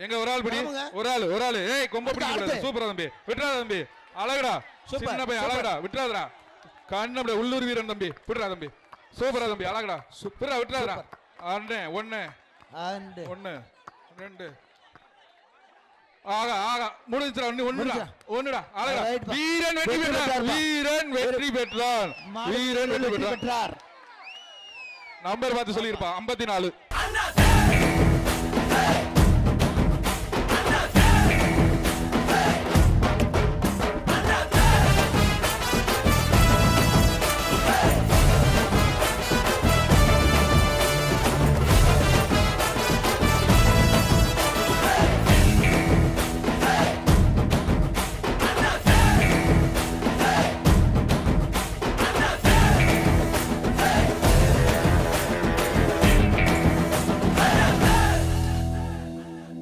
எங்க ஒரு ஆள் பிடி, ஒரு ஆளு ஏய் கொம்ப பிடிக்க. சூப்பரா தம்பி, விட்டுறாத தம்பி, அழகுடா சின்ன பையன், அழகுடா விட்டுறாதடா. கண்ணம் உள்ளூர் வீரன் தம்பி, விட்டுறா தம்பி, சூப்பரா தம்பி, அழகுடா சூப்பரா விட்டுறாதடா. அண்ணே ஒன்னு ரெண்டு ஆகா ஆகா முடிஞ்சுடா. ஒண்ணுடா அழகா. வீரன் வெற்றி பெற்றார், வீரன் வெற்றி பெற்றார், வீரன் வெற்றி பெற்றார். நம்பர் பார்த்து சொல்லியிருப்பா 54.